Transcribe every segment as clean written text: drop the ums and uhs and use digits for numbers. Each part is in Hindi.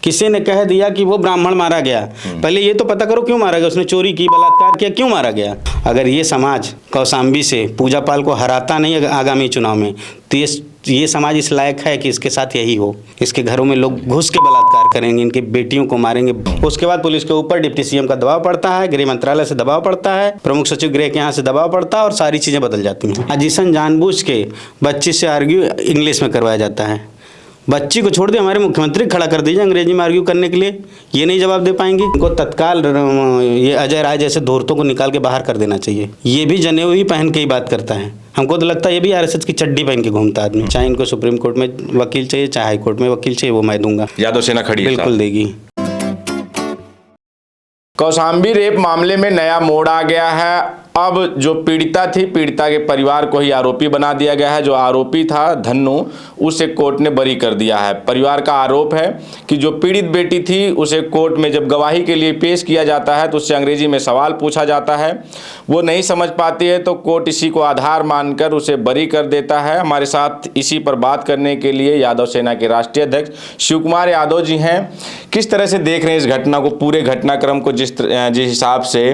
किसी ने कह दिया कि वो ब्राह्मण मारा गया, पहले ये तो पता करो क्यों मारा गया, उसने चोरी की, बलात्कार किया, क्यों मारा गया। अगर ये समाज कौशाम्बी से पूजा पाल को हराता नहीं आगामी चुनाव में, तो ये समाज इस लायक है कि इसके साथ यही हो। इसके घरों में लोग घुस के बलात्कार करेंगे, इनकी बेटियों को मारेंगे। उसके बाद पुलिस के ऊपर डिप्टी सीएम का दबाव पड़ता है, गृह मंत्रालय से दबाव पड़ता है, प्रमुख सचिव गृह के यहाँ से दबाव पड़ता है और सारी चीज़ें बदल जाती हैं। साजिशन जानबूझ के बच्ची से आर्ग्यू इंग्लिश में करवाया जाता है। बच्ची को छोड़ दे, हमारे मुख्यमंत्री खड़ा कर दीजिए अंग्रेजी में आर्ग्यू करने के लिए, ये नहीं जवाब दे पाएंगे। इनको तत्काल ये अजय राय जैसे धूर्तों को निकाल के बाहर कर देना चाहिए। ये भी जनेऊ ही पहन के ही बात करता है, हमको तो लगता है ये भी आरएसएस की चड्डी पहन के घूमता आदमी। चाहे इनको सुप्रीम कोर्ट में वकील चाहिए, चाहे हाई कोर्ट में वकील चाहिए, वो मैं दूंगा। यादव सेना खड़ी बिल्कुल देगी। कौशाम्बी रेप मामले में नया मोड़ आ गया है। अब जो पीड़िता थी, पीड़िता के परिवार को ही आरोपी बना दिया गया है। जो आरोपी था धन्नू, उसे कोर्ट ने बरी कर दिया है। परिवार का आरोप है कि जो पीड़ित बेटी थी उसे कोर्ट में जब गवाही के लिए पेश किया जाता है तो उससे अंग्रेजी में सवाल पूछा जाता है, वो नहीं समझ पाती है, तो कोर्ट इसी को आधार मानकर उसे बरी कर देता है। हमारे साथ इसी पर बात करने के लिए यादव सेना के राष्ट्रीय अध्यक्ष शिव कुमार यादव जी हैं। किस तरह से देख रहे हैं इस घटना को, पूरे घटनाक्रम को, जिस हिसाब से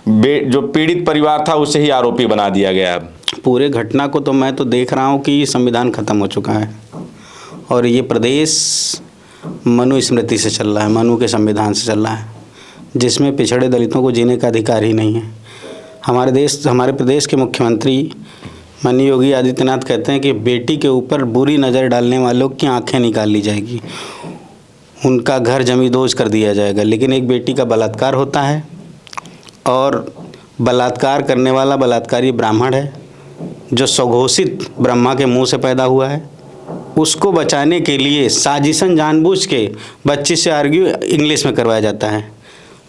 जो पीड़ित परिवार था उसे ही आरोपी बना दिया गया? पूरे घटना को तो मैं तो देख रहा हूँ कि संविधान खत्म हो चुका है और ये प्रदेश मनुस्मृति से चल रहा है, मनु के संविधान से चल रहा है, जिसमें पिछड़े दलितों को जीने का अधिकार ही नहीं है। हमारे प्रदेश के मुख्यमंत्री माननीय योगी आदित्यनाथ कहते हैं कि बेटी के ऊपर बुरी नज़र डालने वालों की आंखें निकाल ली जाएगी, उनका घर जमींदोज कर दिया जाएगा। लेकिन एक बेटी का बलात्कार होता है और बलात्कार करने वाला बलात्कारी ब्राह्मण है जो स्वघोषित ब्रह्मा के मुंह से पैदा हुआ है। उसको बचाने के लिए साजिशन जानबूझ के बच्ची से आर्ग्यू इंग्लिश में करवाया जाता है।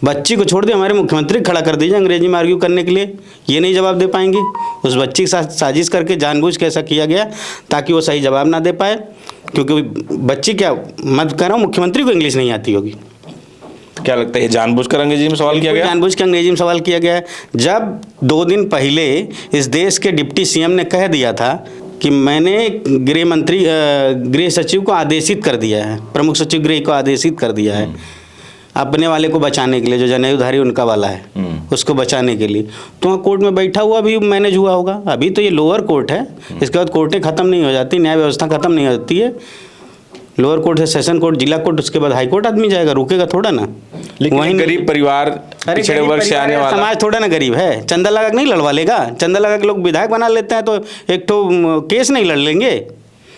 बच्ची को छोड़ दे, हमारे मुख्यमंत्री खड़ा कर दीजिए अंग्रेजी में आर्ग्यू करने के लिए, ये नहीं जवाब दे पाएंगे। उस बच्ची के साथ साजिश करके जानबूझ के ऐसा किया गया ताकि वो सही जवाब ना दे पाए, क्योंकि बच्ची क्या, मैं कह रहा हूँ मुख्यमंत्री को इंग्लिश नहीं आती होगी। क्या लगता है जानबूझकर अंग्रेजी में सवाल किया गया? जानबूझ के अंग्रेजी में सवाल किया गया है। जब 2 दिन पहले इस देश के डिप्टी सीएम ने कह दिया था कि मैंने गृह सचिव को आदेशित कर दिया है, प्रमुख सचिव गृह को आदेशित कर दिया है अपने वाले को बचाने के लिए, जो जनेऊधारी उनका वाला है उसको बचाने के लिए, तो वहाँ कोर्ट में बैठा हुआ भी मैनेज हुआ होगा। अभी तो ये लोअर कोर्ट है, इसके बाद कोर्टें ख़त्म नहीं हो जाती, न्याय व्यवस्था ख़त्म नहीं होती है। लोअर कोर्ट से सेशन कोर्ट, जिला कोर्ट, उसके बाद हाई कोर्ट आदमी जाएगा, रुकेगा थोड़ा ना। लेकिन वहीं गरीब परिवार, पिछड़े वर्ग से आने वाला समाज थोड़ा ना गरीब है, चंदा लगा के नहीं लड़वा लेगा। चंदा लगा के लोग विधायक बना लेते हैं तो एक तो केस नहीं लड़ लेंगे।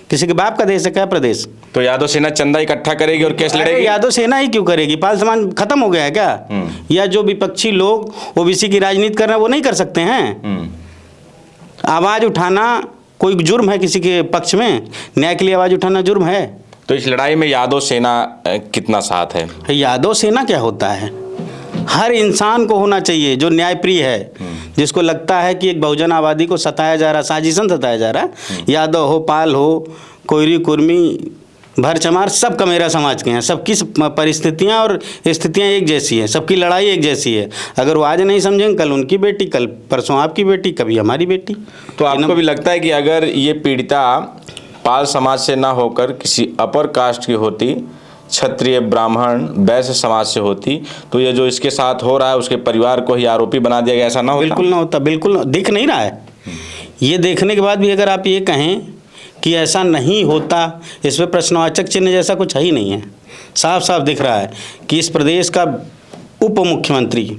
किसी के बाप का देश है क्या प्रदेश? तो यादव सेना चंदा इकट्ठा करेगी और केस लड़ेगी? यादव सेना ही क्यों करेगी? पाल समाज खत्म हो गया है क्या? या जो विपक्षी लोग ओबीसी की राजनीति कर रहे हैं वो नहीं कर सकते हैं? आवाज उठाना कोई जुर्म है किसी के पक्ष में? न्याय के लिए आवाज उठाना जुर्म है? तो इस लड़ाई में यादव सेना कितना साथ है? यादव सेना क्या होता है? हर इंसान को होना चाहिए जो न्यायप्रिय है, जिसको लगता है कि एक बहुजन आबादी को सताया जा रहा, साजिशन सताया जा रहा है। यादव हो, पाल हो, कोयरी, कुर्मी, भर चमार, सब कमेरा समाज के हैं। सबकी परिस्थितियां और स्थितियां एक जैसी हैं, सबकी लड़ाई एक जैसी है। अगर वो आज नहीं समझेंगे, कल उनकी बेटी, कल परसों आपकी बेटी, कभी हमारी बेटी। तो आपको भी लगता है कि अगर ये पीड़िता पाल समाज से ना होकर किसी अपर कास्ट की होती, क्षत्रिय, ब्राह्मण, वैश्य समाज से होती, तो ये जो इसके साथ हो रहा है उसके परिवार को ही आरोपी बना दिया गया, ऐसा ना होता? बिल्कुल ना होता, बिल्कुल दिख नहीं रहा है। ये देखने के बाद भी अगर आप ये कहें कि ऐसा नहीं होता, इस पर प्रश्नवाचक चिन्ह जैसा कुछ है ही नहीं है। साफ साफ दिख रहा है कि इस प्रदेश का उप मुख्यमंत्री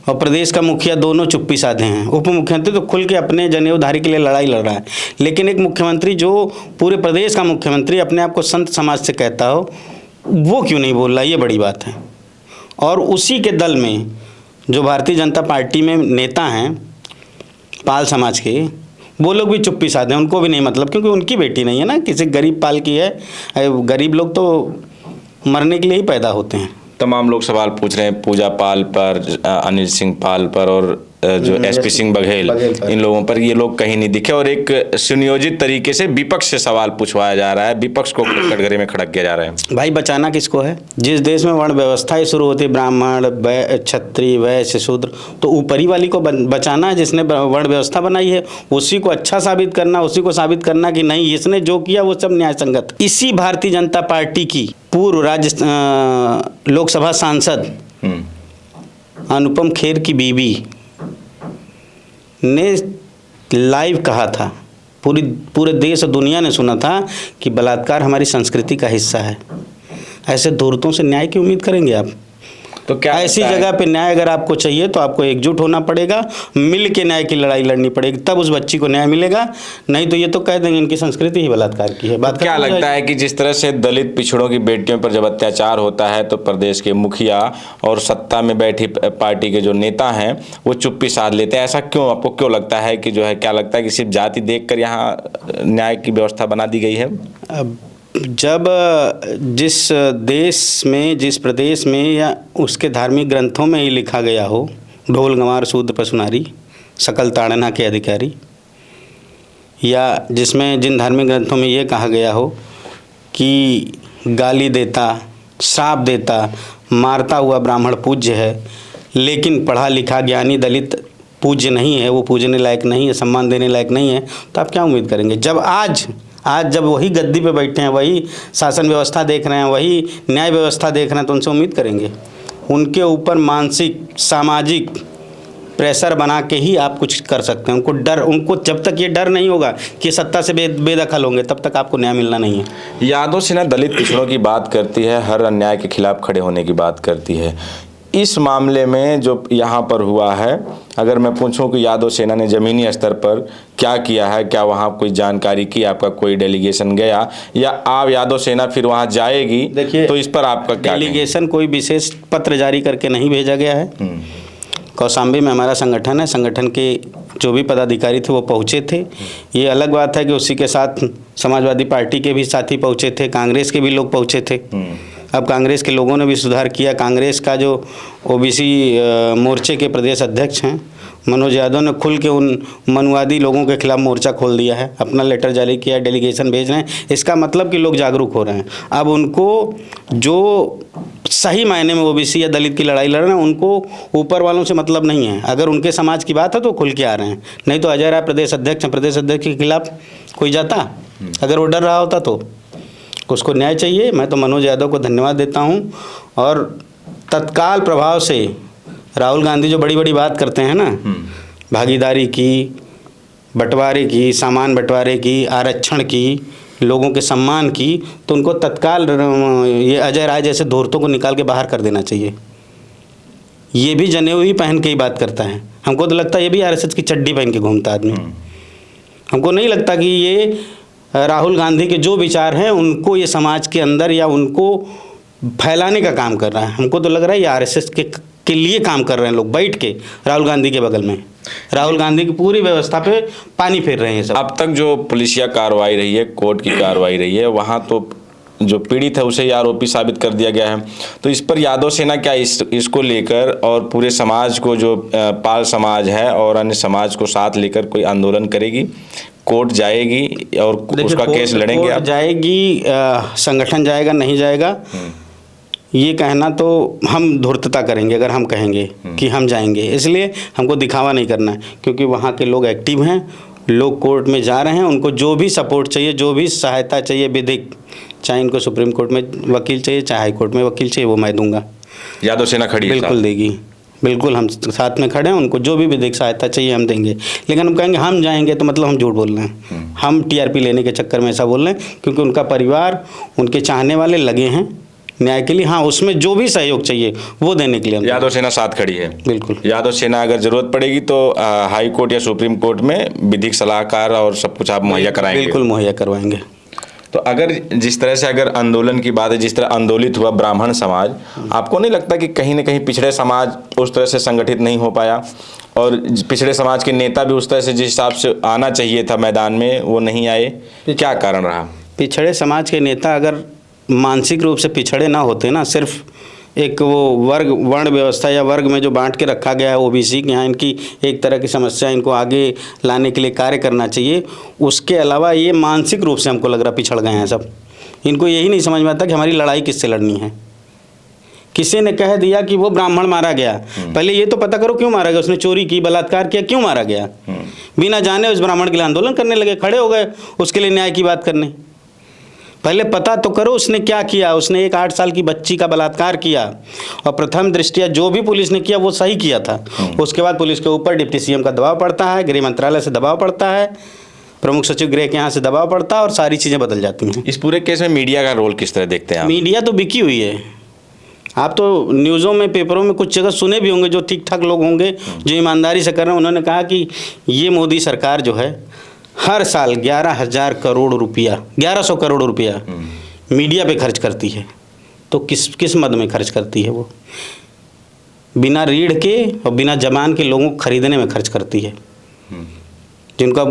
और प्रदेश का मुखिया दोनों चुप्पी साधे हैं। उप मुख्यमंत्री तो खुल के अपने जनेऊधारी के लिए लड़ाई लड़ रहा है, लेकिन एक मुख्यमंत्री जो पूरे प्रदेश का मुख्यमंत्री अपने आप को संत समाज से कहता हो, वो क्यों नहीं बोल रहा? ये बड़ी बात है। और उसी के दल में जो भारतीय जनता पार्टी में नेता हैं पाल समाज के, वो लोग भी चुप्पी साधे हैं, उनको भी नहीं मतलब, क्योंकि उनकी बेटी नहीं है ना, किसी गरीब पाल की है। गरीब लोग तो मरने के लिए ही पैदा होते हैं। तमाम लोग सवाल पूछ रहे हैं पूजा पाल पर, अनिल सिंह पाल पर और जो एसपी सिंह बघेल, इन लोगों पर। ये लोग कहीं नहीं दिखे और एक सुनियोजित तरीके से विपक्ष से सवाल पूछवाया जा रहा है, विपक्ष को कटघरे में खड़क किया जा रहा है। भाई बचाना किसको है? जिस देश में वर्ण व्यवस्था ही शुरू होती है, ब्राह्मण, क्षत्रिय, वैश्य, शूद्र, तो ऊपरी वाली को बचाना है जिसने वर्ण व्यवस्था बनाई है, उसी को अच्छा साबित करना, उसी को साबित करना कि नहीं, इसने जो किया वो सब न्याय संगत। इसी भारतीय जनता पार्टी की पूर्व लोकसभा सांसद अनुपम खेर की बीवी ने लाइव कहा था, पूरे देश और दुनिया ने सुना था कि बलात्कार हमारी संस्कृति का हिस्सा है। ऐसे धूर्तों से न्याय की उम्मीद करेंगे आप? तो क्या ऐसी जगह पे न्याय अगर आपको चाहिए तो आपको एकजुट होना पड़ेगा, मिल के न्याय की लड़ाई लड़नी पड़ेगी, तब उस बच्ची को न्याय मिलेगा। नहीं तो ये तो कह देंगे इनकी संस्कृति ही बलात्कार की है। बात क्या लगता है कि जिस तरह से दलित पिछड़ों की बेटियों पर जब अत्याचार होता है तो प्रदेश के मुखिया और सत्ता में बैठी पार्टी के जो नेता हैं वो चुप्पी साध लेते हैं? ऐसा क्यों, आपको क्यों लगता है कि जो है, क्या लगता है कि सिर्फ जाति देखकर यहाँ न्याय की व्यवस्था बना दी गई है? अब जब जिस देश में, जिस प्रदेश में या उसके धार्मिक ग्रंथों में ही लिखा गया हो, ढोल गंवार शूद्र पशुनारी सकल ताड़ना के अधिकारी, या जिसमें जिन धार्मिक ग्रंथों में ये कहा गया हो कि गाली देता, श्राप देता, मारता हुआ ब्राह्मण पूज्य है, लेकिन पढ़ा लिखा ज्ञानी दलित पूज्य नहीं है, वो पूजने लायक नहीं है, सम्मान देने लायक नहीं है, तो आप क्या उम्मीद करेंगे? जब आज जब वही गद्दी पे बैठे हैं, वही शासन व्यवस्था देख रहे हैं, वही न्याय व्यवस्था देख रहे हैं, तो उनसे उम्मीद करेंगे? उनके ऊपर मानसिक सामाजिक प्रेशर बना के ही आप कुछ कर सकते हैं। उनको जब तक ये डर नहीं होगा कि सत्ता से बेदखल होंगे, तब तक आपको न्याय मिलना नहीं है। यादव सेना दलित पिछड़ों की बात करती है, हर अन्याय के खिलाफ खड़े होने की बात करती है। इस मामले में जो यहाँ पर हुआ है, अगर मैं पूछूं कि यादव सेना ने ज़मीनी स्तर पर क्या किया है, क्या वहाँ कोई जानकारी की, आपका कोई डेलीगेशन गया, या आप यादव सेना फिर वहाँ जाएगी? देखिए, तो इस पर आपका क्या डेलीगेशन कोई विशेष पत्र जारी करके नहीं भेजा गया है। कौशाम्बी में हमारा संगठन है, संगठन के जो भी पदाधिकारी थे वो पहुँचे थे। ये अलग बात है कि उसी के साथ समाजवादी पार्टी के भी साथी पहुँचे थे, कांग्रेस के भी लोग पहुँचे थे। अब कांग्रेस के लोगों ने भी सुधार किया। कांग्रेस का जो ओबीसी मोर्चे के प्रदेश अध्यक्ष हैं मनोज यादव ने खुल के उन मनुवादी लोगों के खिलाफ मोर्चा खोल दिया है, अपना लेटर जारी किया है, डेलीगेशन भेज रहे हैं। इसका मतलब कि लोग जागरूक हो रहे हैं। अब उनको जो सही मायने में ओबीसी या दलित की लड़ाई लड़ रहे हैं, उनको ऊपर वालों से मतलब नहीं है। अगर उनके समाज की बात है तो खुल के आ रहे हैं, नहीं तो अजय राय प्रदेश अध्यक्ष हैं, प्रदेश अध्यक्ष के खिलाफ कोई जाता? अगर वो डर रहा होता तो उसको न्याय चाहिए। मैं तो मनोज यादव को धन्यवाद देता हूँ। और तत्काल प्रभाव से राहुल गांधी जो बड़ी बड़ी बात करते हैं ना, भागीदारी की, बंटवारे की, सामान बंटवारे की, आरक्षण की, लोगों के सम्मान की, तो उनको तत्काल ये अजय राय जैसे धूर्तों को निकाल के बाहर कर देना चाहिए। ये भी जनेऊ ही पहन के ही बात करता है। हमको तो लगता है ये भी आरएसएस की चड्डी पहन के घूमता आदमी। हमको नहीं लगता कि ये राहुल गांधी के जो विचार हैं उनको ये समाज के अंदर या उनको फैलाने का काम कर रहा है। हमको तो लग रहा है ये आरएसएस के लिए काम कर रहे हैं लोग, बैठ के राहुल गांधी के बगल में, राहुल गांधी की पूरी व्यवस्था पे पानी फेर रहे हैं सब। अब तक जो पुलिसिया कार्रवाई रही है, कोर्ट की कार्रवाई रही है, वहाँ तो जो पीड़ित है उसे आरोपी साबित कर दिया गया है। तो इस पर यादव सेना क्या इसको लेकर और पूरे समाज को, जो पाल समाज है और अन्य समाज को साथ लेकर कोई आंदोलन करेगी? कोर्ट जाएगी और उसका केस लड़ेंगे? कोर्ट जाएगी, संगठन जाएगा, नहीं जाएगा ये कहना तो हम धूर्तता करेंगे अगर हम कहेंगे कि हम जाएंगे। इसलिए हमको दिखावा नहीं करना है, क्योंकि वहाँ के लोग एक्टिव हैं, लोग कोर्ट में जा रहे हैं। उनको जो भी सपोर्ट चाहिए, जो भी सहायता चाहिए विधिक, चाहे इनको सुप्रीम कोर्ट में वकील चाहिए, चाहे हाई कोर्ट में वकील चाहिए, वो मैं दूंगा। यादव सेना खड़ी है? बिल्कुल देगी, बिल्कुल हम साथ में खड़े हैं। उनको जो भी विधिक सहायता चाहिए हम देंगे। लेकिन हम कहेंगे हम जाएंगे तो मतलब हम झूठ बोल रहे हैं, हम टीआरपी लेने के चक्कर में ऐसा बोल रहे हैं, क्योंकि उनका परिवार, उनके चाहने वाले लगे हैं न्याय के लिए। हाँ, उसमें जो भी सहयोग चाहिए वो देने के लिए यादव सेना साथ खड़ी है। बिल्कुल, यादव सेना अगर जरूरत पड़ेगी तो हाई कोर्ट या सुप्रीम कोर्ट में विधिक सलाहकार और सब कुछ आप मुहैया कराएंगे? बिल्कुल मुहैया करवाएंगे। तो अगर जिस तरह से अगर आंदोलन की बात है, जिस तरह आंदोलित हुआ ब्राह्मण समाज, आपको नहीं लगता कि कहीं ना कहीं पिछड़े समाज उस तरह से संगठित नहीं हो पाया, और पिछड़े समाज के नेता भी उस तरह से जिस हिसाब से आना चाहिए था मैदान में वो नहीं आए? क्या कारण रहा? पिछड़े समाज के नेता अगर मानसिक रूप से पिछड़े ना होते ना, सिर्फ एक वो वर्ण व्यवस्था या वर्ग में जो बांट के रखा गया है ओबीसी के यहाँ, इनकी एक तरह की समस्या, इनको आगे लाने के लिए कार्य करना चाहिए। उसके अलावा ये मानसिक रूप से हमको लग रहा पिछड़ गए हैं सब। इनको यही नहीं समझ में आता कि हमारी लड़ाई किससे लड़नी है। किसी ने कह दिया कि वो ब्राह्मण मारा गया, पहले ये तो पता करो क्यों मारा गया, उसने चोरी की, बलात्कार किया, क्यों मारा गया? बिना जाने उस ब्राह्मण के लिए आंदोलन करने लगे, खड़े हो गए उसके लिए न्याय की बात करने। पहले पता तो करो उसने क्या किया। उसने एक 8 साल की बच्ची का बलात्कार किया और प्रथम दृष्टया जो भी पुलिस ने किया वो सही किया था। उसके बाद पुलिस के ऊपर डिप्टी सीएम का दबाव पड़ता है, गृह मंत्रालय से दबाव पड़ता है, प्रमुख सचिव गृह के यहाँ से दबाव पड़ता है और सारी चीज़ें बदल जाती हैं। इस पूरे केस में मीडिया का रोल किस तरह देखते हैं आप? मीडिया तो बिकी हुई है। आप तो न्यूज़ों में, पेपरों में कुछ जगह सुने भी होंगे, जो ठीक ठाक लोग होंगे जो ईमानदारी से कर रहे हैं, उन्होंने कहा कि ये मोदी सरकार जो है हर साल 11,000 करोड़ रुपया, 1100 करोड़ रुपया मीडिया पे खर्च करती है। तो किस मद में खर्च करती है? वो बिना रीढ़ के और बिना जबान के लोगों को खरीदने में खर्च करती है, जिनको आप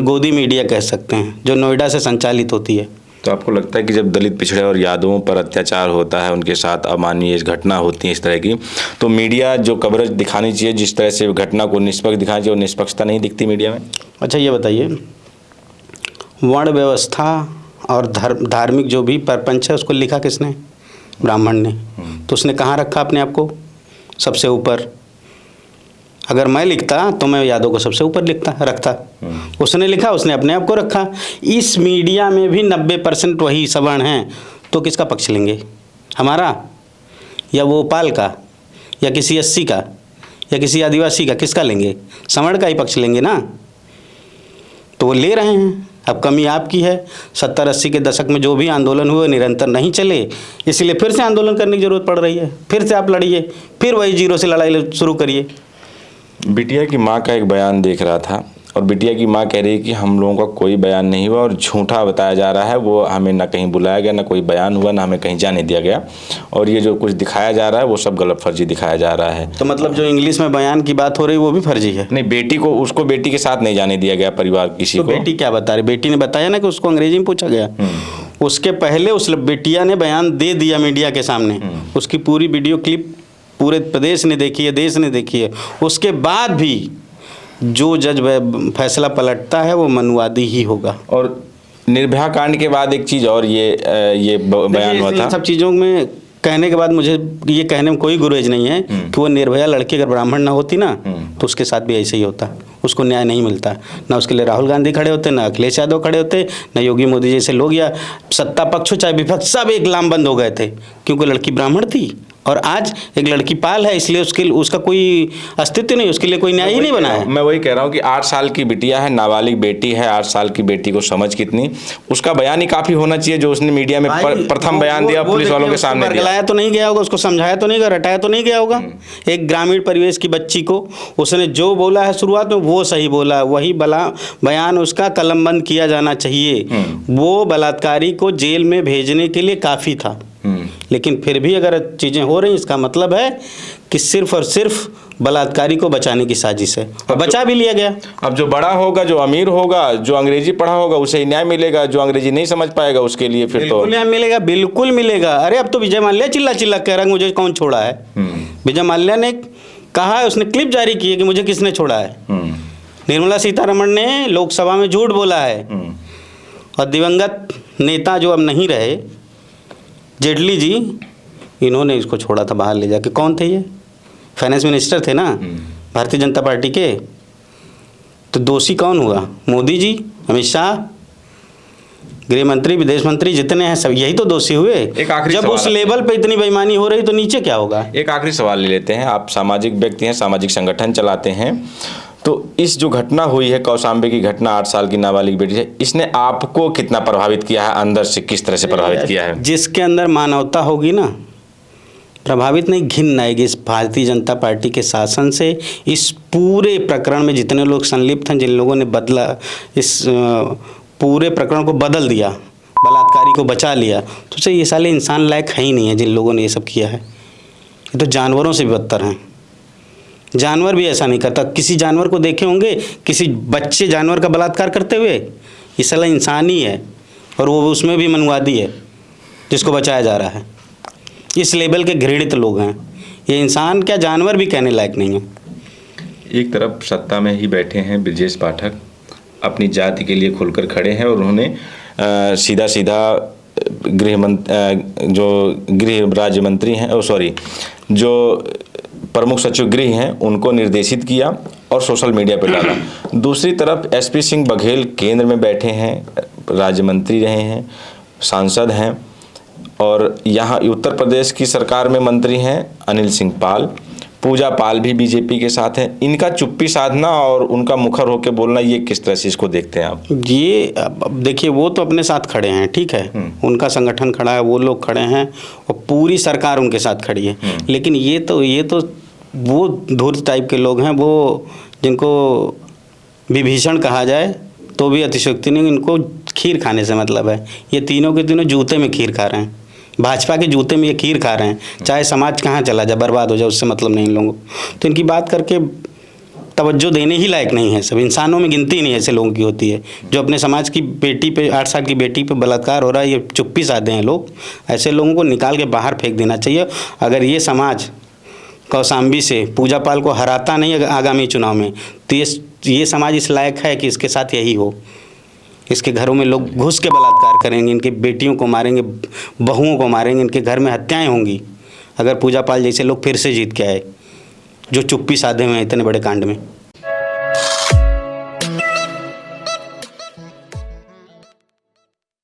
गोदी मीडिया कह सकते हैं, जो नोएडा से संचालित होती है। तो आपको लगता है कि जब दलित पिछड़े और यादवों पर अत्याचार होता है, उनके साथ अमानवीय घटना होती है इस तरह की, तो मीडिया जो कवरेज दिखानी चाहिए, जिस तरह से घटना को निष्पक्ष दिखानी चाहिए, वो निष्पक्षता नहीं दिखती मीडिया में? अच्छा ये बताइए, वर्ण व्यवस्था और धार्मिक जो भी प्रपंच है उसको लिखा किसने? ब्राह्मण ने। तो उसने कहाँ रखा अपने आप को? सबसे ऊपर। अगर मैं लिखता तो मैं यादव को सबसे ऊपर रखता। उसने लिखा, उसने अपने आप को रखा। इस मीडिया में भी 90% वही सवर्ण हैं, तो किसका पक्ष लेंगे? हमारा, या वो पाल का, या किसी 80 का, या किसी आदिवासी का? किसका लेंगे? सवर्ण का ही पक्ष लेंगे ना। तो वो ले रहे हैं। अब कमी आपकी है। 70-80 के दशक में जो भी आंदोलन हुए निरंतर नहीं चले, इसलिए फिर से आंदोलन करने की ज़रूरत पड़ रही है। फिर से आप लड़िए, फिर वही जीरो से लड़ाई शुरू करिए। बिटिया की माँ का एक बयान देख रहा था और बिटिया की माँ कह रही है कि हम लोगों का कोई बयान नहीं हुआ और झूठा बताया जा रहा है। वो हमें ना कहीं बुलाया गया, ना कोई बयान हुआ, ना हमें कहीं जाने दिया गया, और ये जो कुछ दिखाया जा रहा है वो सब गलत फर्जी दिखाया जा रहा है। तो मतलब जो इंग्लिश में बयान की बात हो रही है वो भी फर्जी है? नहीं, बेटी को, उसको बेटी के साथ नहीं जाने दिया गया, परिवार किसी तो को। बेटी क्या बता रही? बेटी ने बताया ना कि उसको अंग्रेजी में पूछा गया। उसके पहले उस बेटिया ने बयान दे दिया मीडिया के सामने। उसकी पूरी वीडियो क्लिप पूरे प्रदेश ने देखी है, देश ने देखी है। उसके बाद भी जो जज फैसला पलटता है वो मनुवादी ही होगा। और निर्भया कांड के बाद एक चीज़ और ये बयान हुआ था। सब चीज़ों में कहने के बाद मुझे ये कहने में कोई गुरेज नहीं है कि वो निर्भया लड़की अगर ब्राह्मण ना होती ना तो उसके साथ भी ऐसे ही होता। उसको न्याय नहीं मिलता। ना उसके लिए राहुल गांधी खड़े होते, ना अखिलेश यादव खड़े होते, ना योगी मोदी जैसे लोग, या सत्ता पक्ष हो चाहे विपक्ष, सब एक लामबंद हो गए थे क्योंकि लड़की ब्राह्मण थी। और आज एक लड़की पाल है, इसलिए उसका कोई अस्तित्व नहीं, उसके लिए कोई न्याय ही नहीं बना है। मैं वही कह रहा हूँ कि 8 साल की बिटिया है, नाबालिग बेटी है। 8 साल की बेटी को समझ कितनी, उसका बयान ही काफ़ी होना चाहिए जो उसने मीडिया में प्रथम बयान दिया, पुलिस वालों के सामने दिया। गलाया तो नहीं गया होगा, उसको समझाया तो नहीं गया, रटाया तो नहीं गया होगा। एक ग्रामीण परिवेश की बच्ची को उसने जो बोला है शुरुआत में वो सही बोला, वही बयान उसका कलमबंद किया जाना चाहिए। वो बलात्कारी को जेल में भेजने के लिए काफ़ी था। लेकिन फिर भी अगर चीज़ें हो रही, इसका मतलब है कि सिर्फ और सिर्फ बलात्कारी को बचाने की साजिश है, और बचा भी लिया गया। अब जो बड़ा होगा, जो अमीर होगा, जो अंग्रेजी पढ़ा होगा, उसे न्याय मिलेगा। जो अंग्रेजी नहीं समझ पाएगा उसके लिए फिर तो न्याय मिलेगा, बिल्कुल मिलेगा। अरे अब तो विजय माल्या चिल्ला चिल्ला कह रहा है मुझे कौन छोड़ा है। विजय माल्या ने कहा है, उसने क्लिप जारी की है कि मुझे किसने छोड़ा है। निर्मला सीतारमण ने लोकसभा में झूठ बोला है। और दिवंगत नेता जो अब नहीं रहे, जेटली जी, इन्होंने इसको छोड़ा था बाहर ले जाके। कौन थे ये? फाइनेंस मिनिस्टर थे ना भारतीय जनता पार्टी के। तो दोषी कौन हुआ? मोदी जी, अमित शाह, गृह मंत्री, विदेश मंत्री जितने हैं सब यही तो दोषी हुए। एक आखिरी जब उस लेवल पे इतनी बेईमानी हो रही तो नीचे क्या होगा? एक आखिरी सवाल ले लेते हैं। आप सामाजिक व्यक्ति हैं, सामाजिक संगठन चलाते हैं, तो इस जो घटना हुई है, कौशाम्बी की घटना, 8 साल की नाबालिग बेटी है, इसने आपको कितना प्रभावित किया है? अंदर से किस तरह से प्रभावित किया है? जिसके अंदर मानवता होगी ना, प्रभावित नहीं, घिन आएगी इस भारतीय जनता पार्टी के शासन से। इस पूरे प्रकरण में जितने लोग संलिप्त हैं, जिन लोगों ने बदला, इस पूरे प्रकरण को बदल दिया, बलात्कारी को बचा लिया, तो ये साले इंसान लायक है ही नहीं है जिन लोगों ने ये सब किया है। ये तो जानवरों से भी बदतर हैं। जानवर भी ऐसा नहीं करता। किसी जानवर को देखे होंगे किसी बच्चे जानवर का बलात्कार करते हुए? ये साला इंसान ही है, और वो उसमें भी मनुवादी है जिसको बचाया जा रहा है। इस लेवल के घृणित लोग हैं। ये इंसान क्या, जानवर भी कहने लायक नहीं है। एक तरफ सत्ता में ही बैठे हैं ब्रजेश पाठक, अपनी जाति के लिए खुलकर खड़े हैं, और उन्होंने सीधा जो गृह राज्य मंत्री हैं, जो प्रमुख सचिव गृह हैं, उनको निर्देशित किया और सोशल मीडिया पर डाला। दूसरी तरफ एसपी सिंह बघेल केंद्र में बैठे हैं, राज्य मंत्री रहे हैं, सांसद हैं और यहाँ उत्तर प्रदेश की सरकार में मंत्री हैं अनिल सिंह पाल। पूजा पाल भी बीजेपी के साथ हैं। इनका चुप्पी साधना और उनका मुखर होकर बोलना, ये किस तरह से इसको देखते हैं आप? ये अब देखिए, वो तो अपने साथ खड़े हैं, ठीक है, उनका संगठन खड़ा है, वो लोग खड़े हैं और पूरी सरकार उनके साथ खड़ी है। लेकिन ये तो वो धूर्त टाइप के लोग हैं, वो जिनको विभीषण कहा जाए तो भी अतिशयोक्ति नहीं। इनको खीर खाने से मतलब है। ये तीनों के तीनों जूते में खीर खा रहे हैं, भाजपा के जूते में ये खीर खा रहे हैं। चाहे समाज कहाँ चला जाए, बर्बाद हो जाए, उससे मतलब नहीं इन लोगों को। तो इनकी बात करके तवज्जो देने ही लायक नहीं है। सब इंसानों में गिनती नहीं ऐसे लोगों की होती है जो अपने समाज की बेटी पे, 8 साल की बेटी पे बलात्कार हो रहा है, ये चुप्पी साधे हैं लोग। ऐसे लोगों को निकाल के बाहर फेंक देना चाहिए। अगर ये समाज कौशाम्बी से पूजा पाल को हराता नहीं आगामी चुनाव में, तो ये समाज इस लायक है कि इसके साथ यही हो। इसके घरों में लोग घुस के बलात्कार करेंगे, इनकी बेटियों को मारेंगे, बहुओं को मारेंगे, इनके घर में हत्याएं होंगी अगर पूजा पाल जैसे लोग फिर से जीत के आए जो चुप्पी साधे हुए हैं इतने बड़े कांड में।